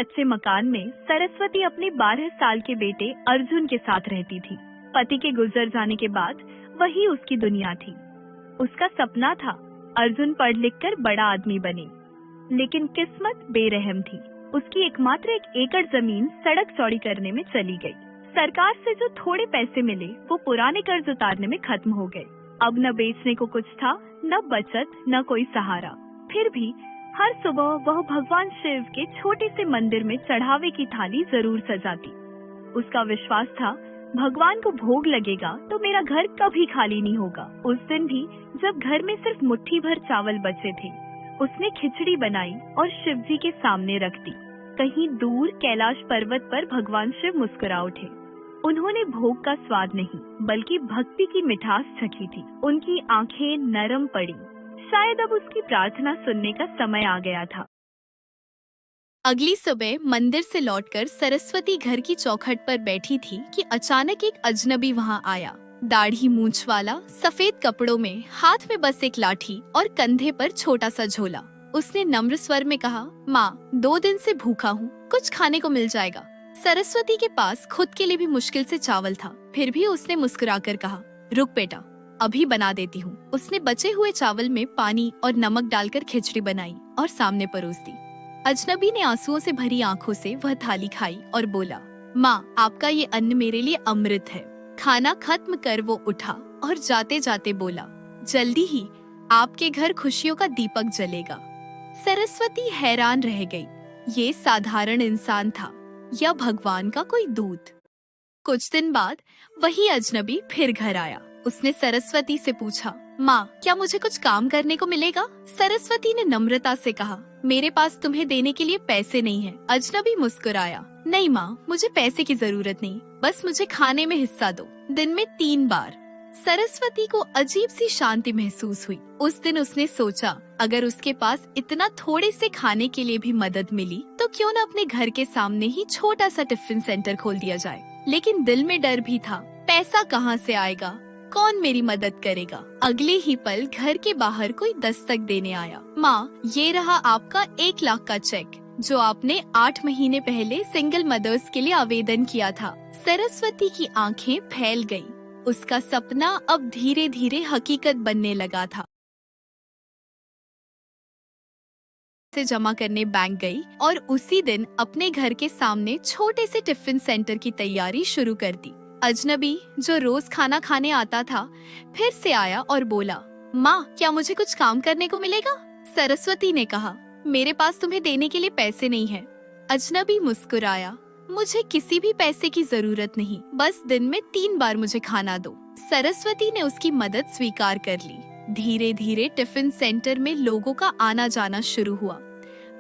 कच्चे मकान में सरस्वती अपने 12 साल के बेटे अर्जुन के साथ रहती थी। पति के गुजर जाने के बाद वही उसकी दुनिया थी। उसका सपना था अर्जुन पढ़ लिख कर बड़ा आदमी बने, लेकिन किस्मत बेरहम थी। उसकी एकमात्र 1 एकड़ जमीन सड़क चौड़ी करने में चली गई। सरकार से जो थोड़े पैसे मिले वो पुराने कर्ज उतारने में खत्म हो गए। अब न बेचने को कुछ था, न बचत, न कोई सहारा। फिर भी हर सुबह वह भगवान शिव के छोटे से मंदिर में चढ़ावे की थाली जरूर सजाती। उसका विश्वास था भगवान को भोग लगेगा तो मेरा घर कभी खाली नहीं होगा। उस दिन भी जब घर में सिर्फ मुट्ठी भर चावल बचे थे, उसने खिचड़ी बनाई और शिव जी के सामने रख दी। कहीं दूर कैलाश पर्वत पर भगवान शिव मुस्कुरा उठे। उन्होंने भोग का स्वाद नहीं बल्कि भक्ति की मिठास चखी थी। उनकी आंखें नरम पड़ी। शायद अब उसकी प्रार्थना सुनने का समय आ गया था। अगली सुबह मंदिर से लौटकर सरस्वती घर की चौखट पर बैठी थी कि अचानक एक अजनबी वहां आया। दाढ़ी मूंछ वाला, सफेद कपड़ों में, हाथ में बस एक लाठी और कंधे पर छोटा सा झोला। उसने नम्र स्वर में कहा, माँ 2 दिन से भूखा हूँ, कुछ खाने को मिल जाएगा। सरस्वती के पास खुद के लिए भी मुश्किल से चावल था, फिर भी उसने मुस्कुराकर कहा, रुक बेटा, अभी बना देती हूँ। उसने बचे हुए चावल में पानी और नमक डालकर खिचड़ी बनाई और सामने परोस दी। अजनबी ने आंसुओं से भरी आंखों से वह थाली खाई और बोला, माँ आपका ये अन्न मेरे लिए अमृत है। खाना खत्म कर वो उठा और जाते जाते बोला, जल्दी ही आपके घर खुशियों का दीपक जलेगा। सरस्वती हैरान रह गई। ये साधारण इंसान था या भगवान का कोई दूत? कुछ दिन बाद वही अजनबी फिर घर आया। उसने सरस्वती से पूछा, माँ क्या मुझे कुछ काम करने को मिलेगा? सरस्वती ने नम्रता से कहा, मेरे पास तुम्हें देने के लिए पैसे नहीं है। अजनबी मुस्कुराया, नहीं माँ, मुझे पैसे की जरूरत नहीं, बस मुझे खाने में हिस्सा दो, दिन में 3 बार। सरस्वती को अजीब सी शांति महसूस हुई। उस दिन उसने सोचा, अगर उसके पास इतना थोड़े से खाने के लिए भी मदद मिली तो क्यों न अपने घर के सामने ही छोटा सा टिफिन सेंटर खोल दिया जाए। लेकिन दिल में डर भी था, पैसा कहाँ से आएगा, कौन मेरी मदद करेगा। अगले ही पल घर के बाहर कोई दस्तक देने आया। माँ ये रहा आपका 1 लाख का चेक जो आपने 8 महीने पहले सिंगल मदर्स के लिए आवेदन किया था। सरस्वती की आंखें फैल गईं। उसका सपना अब धीरे धीरे हकीकत बनने लगा था। से जमा करने बैंक गई और उसी दिन अपने घर के सामने छोटे से टिफिन सेंटर की तैयारी शुरू कर दी। अजनबी जो रोज खाना खाने आता था फिर से आया और बोला, माँ क्या मुझे कुछ काम करने को मिलेगा? सरस्वती ने कहा, मेरे पास तुम्हें देने के लिए पैसे नहीं है। अजनबी मुस्कुराया, मुझे किसी भी पैसे की जरूरत नहीं, बस दिन में 3 बार मुझे खाना दो। सरस्वती ने उसकी मदद स्वीकार कर ली। धीरे धीरे टिफिन सेंटर में लोगों का आना जाना शुरू हुआ।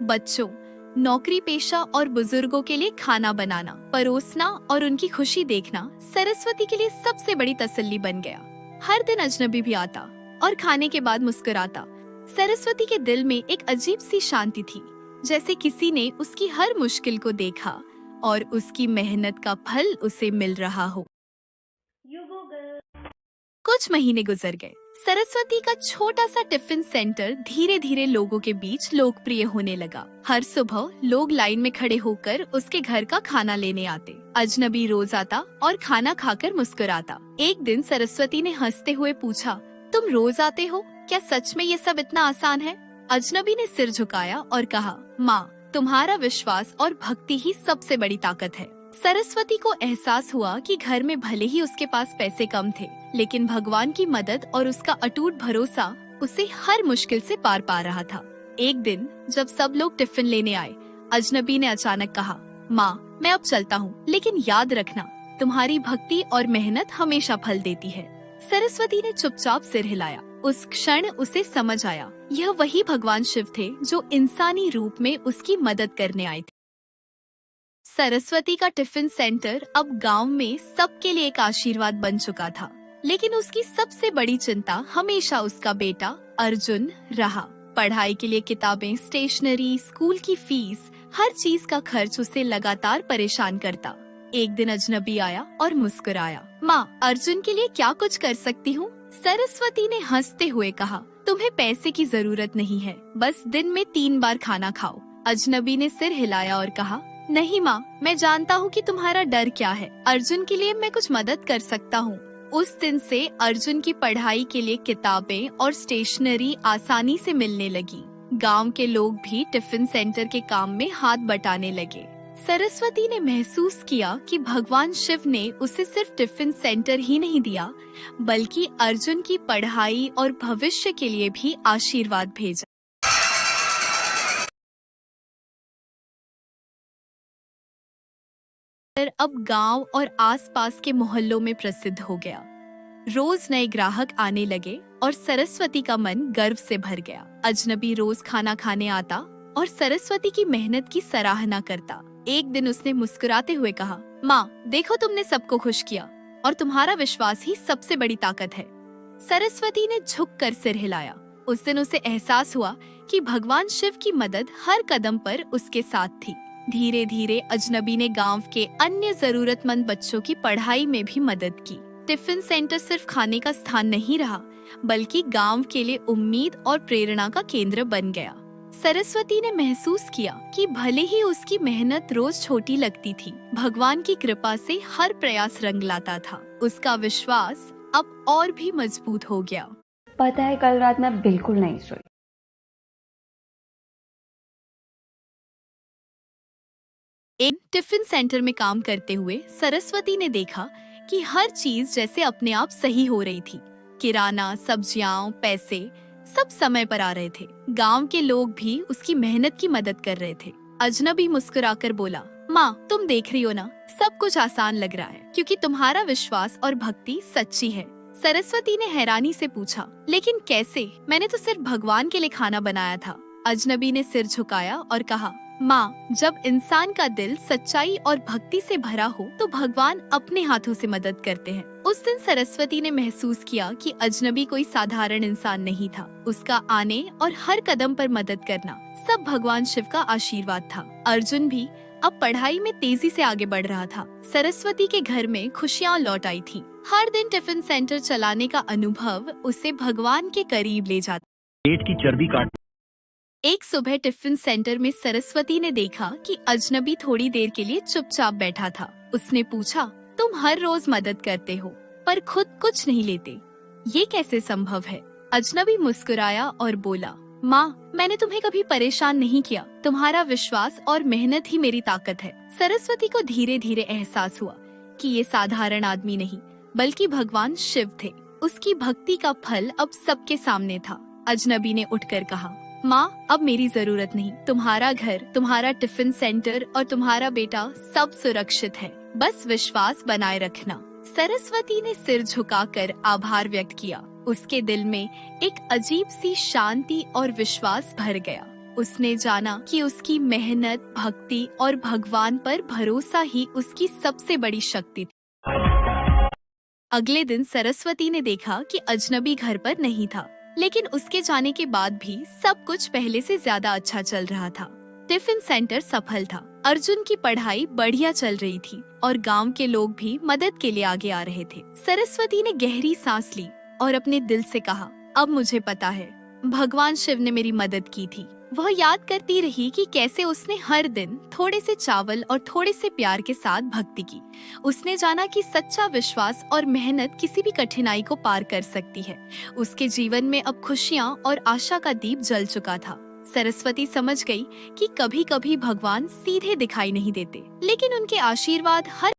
बच्चों, नौकरी पेशा और बुजुर्गों के लिए खाना बनाना, परोसना और उनकी खुशी देखना सरस्वती के लिए सबसे बड़ी तसल्ली बन गया। हर दिन अजनबी भी आता और खाने के बाद मुस्कुराता। सरस्वती के दिल में एक अजीब सी शांति थी, जैसे किसी ने उसकी हर मुश्किल को देखा और उसकी मेहनत का फल उसे मिल रहा हो। कुछ महीने गुजर गए। सरस्वती का छोटा सा टिफिन सेंटर धीरे धीरे लोगों के बीच लोकप्रिय होने लगा। हर सुबह लोग लाइन में खड़े होकर उसके घर का खाना लेने आते। अजनबी रोज आता और खाना खाकर मुस्कुराता। एक दिन सरस्वती ने हंसते हुए पूछा, तुम रोज आते हो? क्या सच में ये सब इतना आसान है? अजनबी ने सिर झुकाया और कहा, माँ तुम्हारा विश्वास और भक्ति ही सबसे बड़ी ताकत है। सरस्वती को एहसास हुआ कि घर में भले ही उसके पास पैसे कम थे, लेकिन भगवान की मदद और उसका अटूट भरोसा उसे हर मुश्किल से पार पा रहा था। एक दिन जब सब लोग टिफिन लेने आए, अजनबी ने अचानक कहा, माँ मैं अब चलता हूँ, लेकिन याद रखना तुम्हारी भक्ति और मेहनत हमेशा फल देती है। सरस्वती ने चुपचाप सिर हिलाया। उस क्षण उसे समझ आया, यह वही भगवान शिव थे जो इंसानी रूप में उसकी मदद करने आए थे। सरस्वती का टिफिन सेंटर अब गांव में सबके लिए एक आशीर्वाद बन चुका था, लेकिन उसकी सबसे बड़ी चिंता हमेशा उसका बेटा अर्जुन रहा। पढ़ाई के लिए किताबें, स्टेशनरी, स्कूल की फीस, हर चीज का खर्च उसे लगातार परेशान करता। एक दिन अजनबी आया और मुस्कुराया, माँ अर्जुन के लिए क्या कुछ कर सकती हूँ? सरस्वती ने हंसते हुए कहा, तुम्हें पैसे की जरूरत नहीं है, बस दिन में 3 बार खाना खाओ। अजनबी ने सिर हिलाया और कहा, नहीं माँ, मैं जानता हूँ कि तुम्हारा डर क्या है। अर्जुन के लिए मैं कुछ मदद कर सकता हूँ। उस दिन से अर्जुन की पढ़ाई के लिए किताबें और स्टेशनरी आसानी से मिलने लगी। गांव के लोग भी टिफिन सेंटर के काम में हाथ बटाने लगे। सरस्वती ने महसूस किया कि भगवान शिव ने उसे सिर्फ टिफिन सेंटर ही नहीं दिया, बल्कि अर्जुन की पढ़ाई और भविष्य के लिए भी आशीर्वाद भेजा। अब गांव और आसपास के मोहल्लों में प्रसिद्ध हो गया। रोज नए ग्राहक आने लगे और सरस्वती का मन गर्व से भर गया। अजनबी रोज खाना खाने आता और सरस्वती की मेहनत की सराहना करता। एक दिन उसने मुस्कुराते हुए कहा, माँ, देखो तुमने सबको खुश किया और तुम्हारा विश्वास ही सबसे बड़ी ताकत है। सरस्वती ने झुककर सिर हिलाया। उस दिन उसे एहसास हुआ कि भगवान शिव की मदद हर कदम पर उसके साथ थी। धीरे धीरे अजनबी ने गांव के अन्य जरूरतमंद बच्चों की पढ़ाई में भी मदद की। टिफिन सेंटर सिर्फ खाने का स्थान नहीं रहा, बल्कि गांव के लिए उम्मीद और प्रेरणा का केंद्र बन गया। सरस्वती ने महसूस किया कि भले ही उसकी मेहनत रोज छोटी लगती थी, भगवान की कृपा से हर प्रयास रंग लाता था। उसका विश्वास अब और भी मजबूत हो गया। पता है, कल रात मैं बिल्कुल नहीं सोई। एक टिफिन सेंटर में काम करते हुए सरस्वती ने देखा कि हर चीज जैसे अपने आप सही हो रही थी। किराना, सब्जियां, पैसे सब समय पर आ रहे थे। गांव के लोग भी उसकी मेहनत की मदद कर रहे थे। अजनबी मुस्कुराकर बोला, माँ, तुम देख रही हो ना, सब कुछ आसान लग रहा है क्योंकि तुम्हारा विश्वास और भक्ति सच्ची है। सरस्वती ने हैरानी से पूछा, लेकिन कैसे? मैंने तो सिर्फ भगवान के लिए खाना बनाया था। अजनबी ने सिर झुकाया और कहा, माँ, जब इंसान का दिल सच्चाई और भक्ति से भरा हो तो भगवान अपने हाथों से मदद करते हैं। उस दिन सरस्वती ने महसूस किया कि अजनबी कोई साधारण इंसान नहीं था। उसका आने और हर कदम पर मदद करना सब भगवान शिव का आशीर्वाद था। अर्जुन भी अब पढ़ाई में तेजी से आगे बढ़ रहा था। सरस्वती के घर में खुशियाँ लौट आई थी। हर दिन टिफिन सेंटर चलाने का अनुभव उसे भगवान के करीब ले जाता। पेट की चर्बी काट। एक सुबह टिफिन सेंटर में सरस्वती ने देखा कि अजनबी थोड़ी देर के लिए चुपचाप बैठा था। उसने पूछा, तुम हर रोज मदद करते हो पर खुद कुछ नहीं लेते, ये कैसे संभव है? अजनबी मुस्कुराया और बोला, माँ, मैंने तुम्हें कभी परेशान नहीं किया। तुम्हारा विश्वास और मेहनत ही मेरी ताकत है। सरस्वती को धीरे धीरे एहसास हुआ कि ये साधारण आदमी नहीं, बल्कि भगवान शिव थे। उसकी भक्ति का फल अब सबके सामने था। अजनबी ने उठकर कहा, माँ, अब मेरी जरूरत नहीं। तुम्हारा घर, तुम्हारा टिफिन सेंटर और तुम्हारा बेटा सब सुरक्षित है। बस विश्वास बनाए रखना। सरस्वती ने सिर झुकाकर आभार व्यक्त किया। उसके दिल में एक अजीब सी शांति और विश्वास भर गया। उसने जाना कि उसकी मेहनत, भक्ति और भगवान पर भरोसा ही उसकी सबसे बड़ी शक्ति थी। अगले दिन सरस्वती ने देखा कि अजनबी घर पर नहीं था, लेकिन उसके जाने के बाद भी सब कुछ पहले से ज्यादा अच्छा चल रहा था। टिफिन सेंटर सफल था, अर्जुन की पढ़ाई बढ़िया चल रही थी और गांव के लोग भी मदद के लिए आगे आ रहे थे। सरस्वती ने गहरी सांस ली और अपने दिल से कहा, अब मुझे पता है भगवान शिव ने मेरी मदद की थी। वह याद करती रही कि कैसे उसने हर दिन थोड़े से चावल और थोड़े से प्यार के साथ भक्ति की। उसने जाना कि सच्चा विश्वास और मेहनत किसी भी कठिनाई को पार कर सकती है। उसके जीवन में अब खुशियाँ और आशा का दीप जल चुका था। सरस्वती समझ गई कि कभी कभी भगवान सीधे दिखाई नहीं देते, लेकिन उनके आशीर्वाद हर